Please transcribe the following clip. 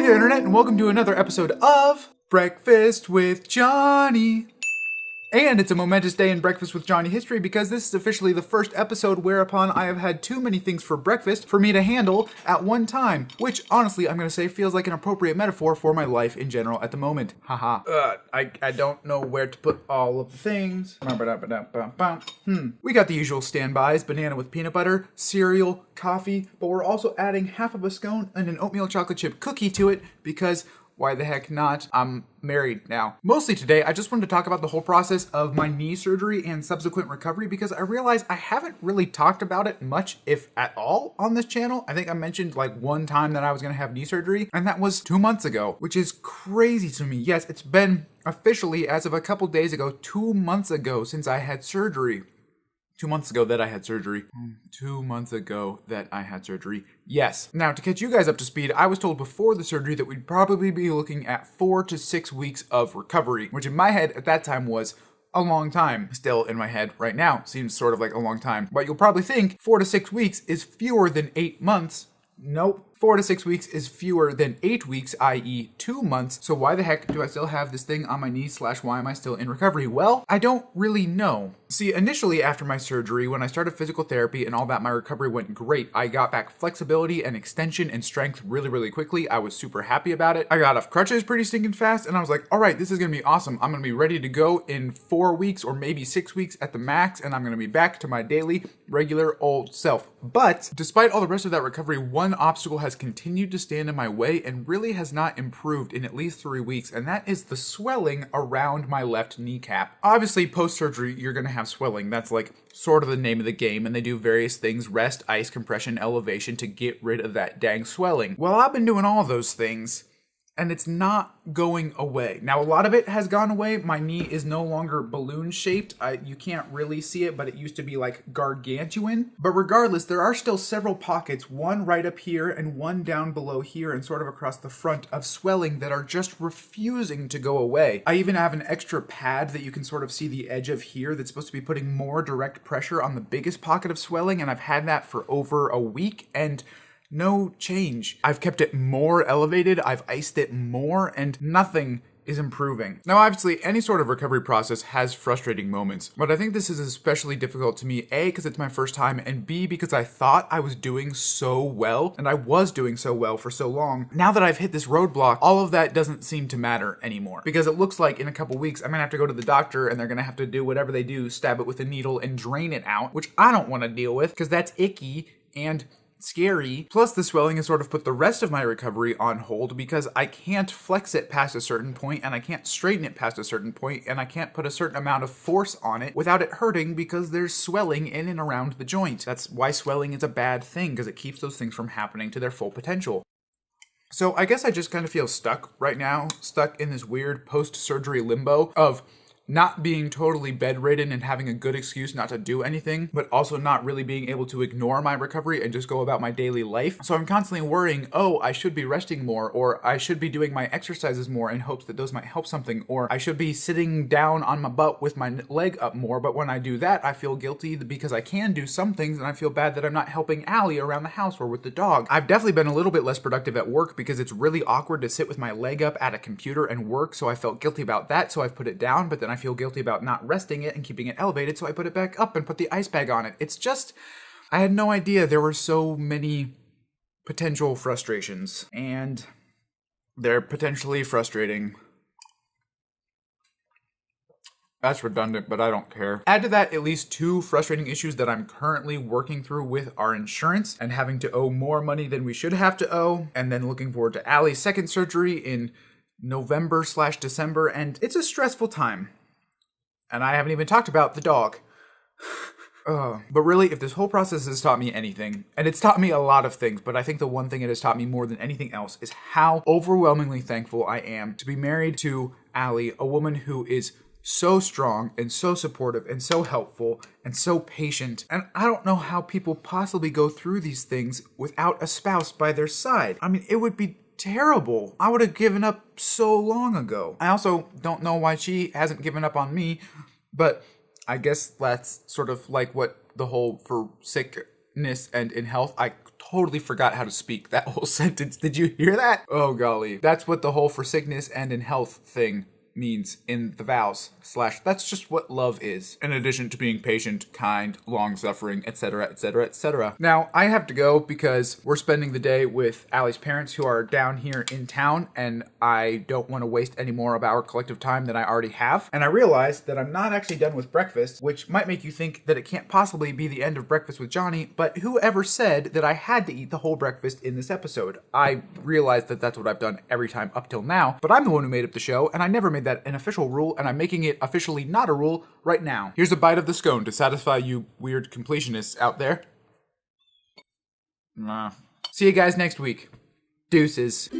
there, Internet, and welcome to another episode of Breakfast with Johnny. And it's a momentous day in Breakfast with Johnny history because this is officially the first episode whereupon I have had too many things for breakfast for me to handle at one time, which honestly I'm going to say feels like an appropriate metaphor for my life in general at the moment. Haha. I don't know where to put all of the things. We got the usual standbys: banana with peanut butter, cereal, coffee, but we're also adding half of a scone and an oatmeal chocolate chip cookie to it because why the heck not? I'm married now. Mostly today, I just wanted to talk about the whole process of my knee surgery and subsequent recovery because I realized I haven't really talked about it much, if at all, on this channel. I think I mentioned like one time that I was gonna have knee surgery, and that was 2 months ago, which is crazy to me. Yes, it's been officially, as of a couple days ago, 2 months ago since I had surgery. 2 months ago that I had surgery. 2 months ago that I had surgery. Yes. Now, to catch you guys up to speed, I was told before the surgery that we'd probably be looking at 4 to 6 weeks of recovery, which in my head at that time was a long time. Still in my head right now seems sort of like a long time. But you'll probably think 4 to 6 weeks is fewer than 8 months. Nope. 4 to 6 weeks is fewer than 8 weeks, i.e. 2 months. So why the heck do I still have this thing on my knee / why am I still in recovery? Well, I don't really know. See, initially after my surgery, when I started physical therapy and all that, my recovery went great. I got back flexibility and extension and strength really quickly. I was super happy about it. I got off crutches pretty stinking fast and I was like, all right, this is gonna be awesome. I'm gonna be ready to go in 4 weeks or maybe 6 weeks at the max, and I'm gonna be back to my daily, regular old self. But despite all the rest of that recovery, one obstacle has continued to stand in my way and really has not improved in at least 3 weeks, and that is the swelling around my left kneecap. Obviously, post-surgery, you're gonna have swelling. That's like sort of the name of the game, and they do various things: rest, ice, compression, elevation, to get rid of that dang swelling. Well, I've been doing all those things, and it's not going away. Now, a lot of it has gone away. My knee is no longer balloon shaped. You can't really see it, but it used to be like gargantuan. But regardless, there are still several pockets, one right up here and one down below here and sort of across the front, of swelling that are just refusing to go away. I even have an extra pad that you can sort of see the edge of here that's supposed to be putting more direct pressure on the biggest pocket of swelling, and I've had that for over a week, and no change. I've kept it more elevated, I've iced it more, and nothing is improving. Now, obviously, any sort of recovery process has frustrating moments, but I think this is especially difficult to me, A, because it's my first time, and B, because I thought I was doing so well, and I was doing so well for so long. Now that I've hit this roadblock, all of that doesn't seem to matter anymore, because it looks like in a couple weeks, I'm gonna have to go to the doctor, and they're gonna have to do whatever they do, stab it with a needle and drain it out, which I don't want to deal with, because that's icky and scary. Plus, the swelling has sort of put the rest of my recovery on hold because I can't flex it past a certain point, and I can't straighten it past a certain point, and I can't put a certain amount of force on it without it hurting because there's swelling in and around the joint. That's why swelling is a bad thing, because it keeps those things from happening to their full potential. So I guess I just kind of feel stuck right now, stuck in this weird post-surgery limbo of not being totally bedridden and having a good excuse not to do anything, but also not really being able to ignore my recovery and just go about my daily life. So I'm constantly worrying, oh, I should be resting more, or I should be doing my exercises more in hopes that those might help something, or I should be sitting down on my butt with my leg up more, but when I do that, I feel guilty because I can do some things, and I feel bad that I'm not helping Allie around the house or with the dog. I've definitely been a little bit less productive at work because it's really awkward to sit with my leg up at a computer and work, so I felt guilty about that, so I've put it down, but then I feel guilty about not resting it and keeping it elevated, so I put it back up and put the ice bag on it. It's just, I had no idea there were so many potential frustrations, and they're potentially frustrating. That's redundant, but I don't care. Add to that at least 2 frustrating issues that I'm currently working through with our insurance and having to owe more money than we should have to owe, and then looking forward to Allie's second surgery in November / December, and it's a stressful time. And I haven't even talked about the dog. But really, if this whole process has taught me anything, and it's taught me a lot of things, but I think the one thing it has taught me more than anything else is how overwhelmingly thankful I am to be married to Allie, a woman who is so strong and so supportive and so helpful and so patient. And I don't know how people possibly go through these things without a spouse by their side. I mean, it would be terrible. I would have given up so long ago. I also don't know why she hasn't given up on me, but I guess that's sort of like what the whole for sickness and in health, I totally forgot how to speak that whole sentence. Did you hear that? Oh, golly. That's what the whole for sickness and in health thing means in the vows / that's just what love is, in addition to being patient, kind, long-suffering, etc., etc., etc. Now, I have to go because we're spending the day with Allie's parents who are down here in town, and I don't want to waste any more of our collective time than I already have. And I realized that I'm not actually done with breakfast, which might make you think that it can't possibly be the end of Breakfast with Johnny, but whoever said that I had to eat the whole breakfast in this episode? I realized that that's what I've done every time up till now, but I'm the one who made up the show, and I never made that an official rule, and I'm making it officially not a rule right now. Here's a bite of the scone to satisfy you weird completionists out there. See you guys next week. Deuces.